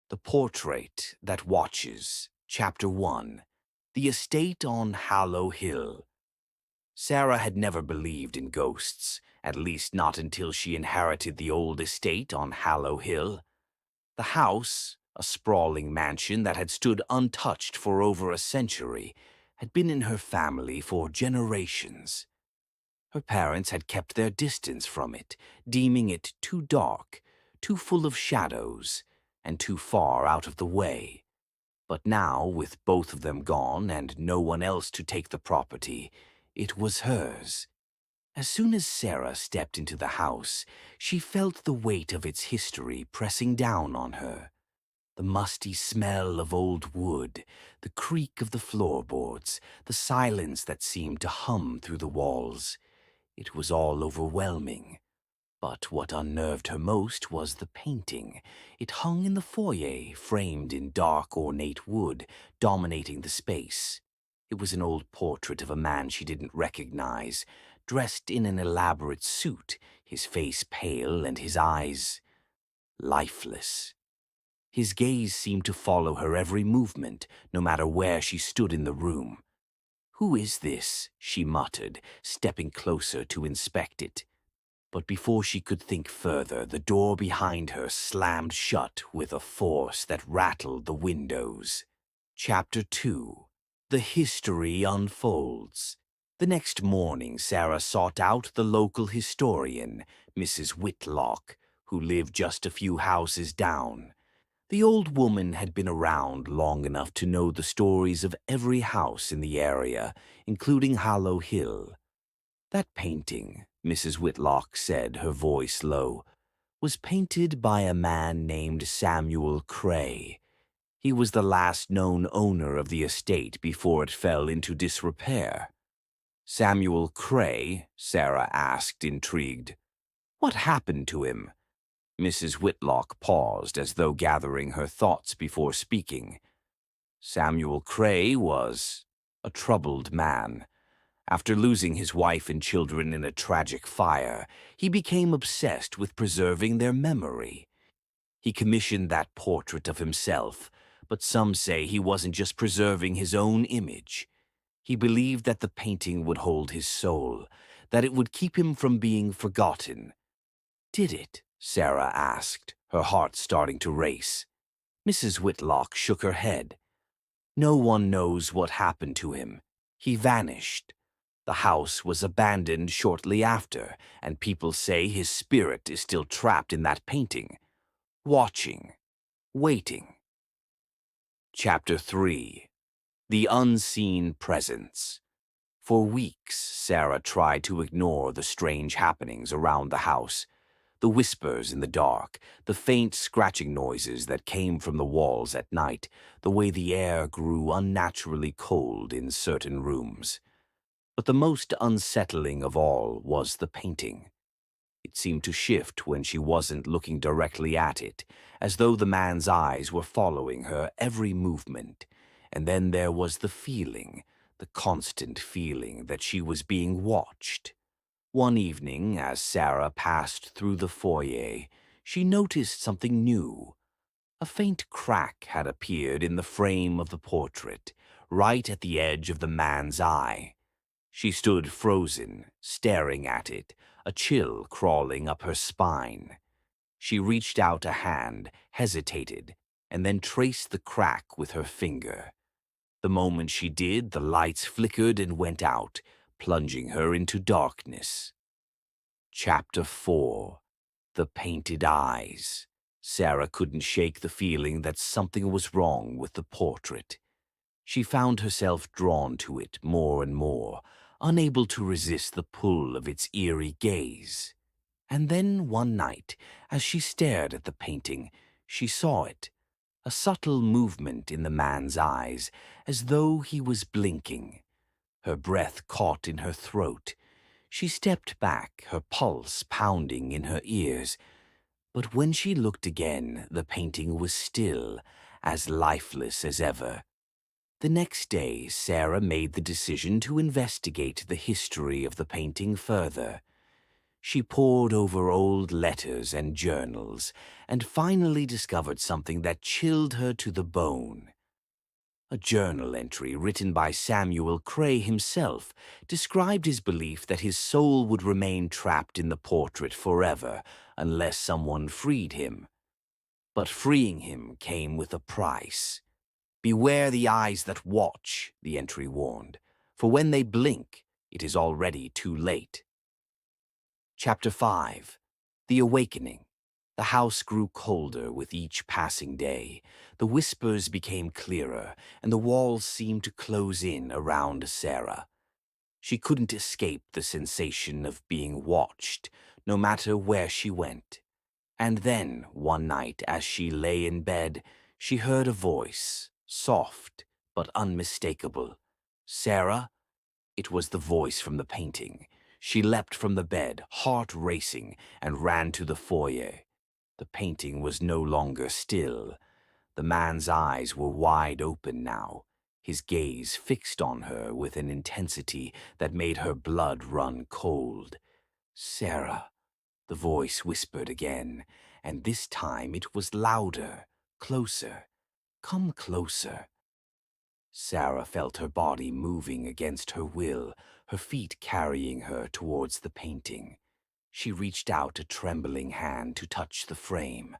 The Portrait That Watches, Chapter 1. The Estate on Hallow Hill. Sarah had never believed in ghosts, at least not until she inherited the old estate on Hallow Hill. The house, a sprawling mansion that had stood untouched for over a century, had been in her family for generations. Her parents had kept their distance from it, deeming it too dark, too full of shadows, and too far out of the way. But now, with both of them gone and no one else to take the property, it was hers. As soon as Sarah stepped into the house, she felt the weight of its history pressing down on her. The musty smell of old wood, the creak of the floorboards, the silence that seemed to hum through the walls. It was all overwhelming. But what unnerved her most was the painting. It hung in the foyer, framed in dark, ornate wood, dominating the space. It was an old portrait of a man she didn't recognize, dressed in an elaborate suit, his face pale and his eyes lifeless. His gaze seemed to follow her every movement, no matter where she stood in the room. "Who is this?" she muttered, stepping closer to inspect it. But before she could think further, the door behind her slammed shut with a force that rattled the windows. Chapter 2. The History Unfolds. The next morning, Sarah sought out the local historian, Mrs. Whitlock, who lived just a few houses down. The old woman had been around long enough to know the stories of every house in the area, including Hallow Hill. "That painting," Mrs. Whitlock said, her voice low, "was painted by a man named Samuel Cray. He was the last known owner of the estate before it fell into disrepair." "Samuel Cray?" Sarah asked, intrigued. "What happened to him?" Mrs. Whitlock paused as though gathering her thoughts before speaking. "Samuel Cray was a troubled man. After losing his wife and children in a tragic fire, he became obsessed with preserving their memory. He commissioned that portrait of himself, but some say he wasn't just preserving his own image. He believed that the painting would hold his soul, that it would keep him from being forgotten." "Did it?" Sarah asked, her heart starting to race. Mrs. Whitlock shook her head. "No one knows what happened to him. He vanished. The house was abandoned shortly after, and people say his spirit is still trapped in that painting, watching, waiting." Chapter 3. The Unseen Presence. For weeks, Sarah tried to ignore the strange happenings around the house. The whispers in the dark, the faint scratching noises that came from the walls at night, the way the air grew unnaturally cold in certain rooms. But the most unsettling of all was the painting. It seemed to shift when she wasn't looking directly at it, as though the man's eyes were following her every movement. And then there was the feeling, the constant feeling that she was being watched. One evening, as Sarah passed through the foyer, she noticed something new. A faint crack had appeared in the frame of the portrait, right at the edge of the man's eye. She stood frozen, staring at it, a chill crawling up her spine. She reached out a hand, hesitated, and then traced the crack with her finger. The moment she did, the lights flickered and went out, plunging her into darkness. Chapter 4. The Painted Eyes. Sarah couldn't shake the feeling that something was wrong with the portrait. She found herself drawn to it more and more, unable to resist the pull of its eerie gaze. And then one night, as she stared at the painting, she saw it, a subtle movement in the man's eyes, as though he was blinking. Her breath caught in her throat. She stepped back, her pulse pounding in her ears. But when she looked again, the painting was still, as lifeless as ever. The next day, Sarah made the decision to investigate the history of the painting further. She pored over old letters and journals and finally discovered something that chilled her to the bone. A journal entry written by Samuel Cray himself described his belief that his soul would remain trapped in the portrait forever unless someone freed him. But freeing him came with a price. "Beware the eyes that watch," the entry warned, "for when they blink, it is already too late." Chapter 5. The Awakening. The house grew colder with each passing day. The whispers became clearer, and the walls seemed to close in around Sarah. She couldn't escape the sensation of being watched, no matter where she went. And then, one night, as she lay in bed, she heard a voice, soft but unmistakable. "Sarah?" It was the voice from the painting. She leapt from the bed, heart racing, and ran to the foyer. The painting was no longer still. The man's eyes were wide open now, his gaze fixed on her with an intensity that made her blood run cold. "Sarah," the voice whispered again, and this time it was louder, closer. "Come closer." Sarah felt her body moving against her will, her feet carrying her towards the painting. She reached out a trembling hand to touch the frame.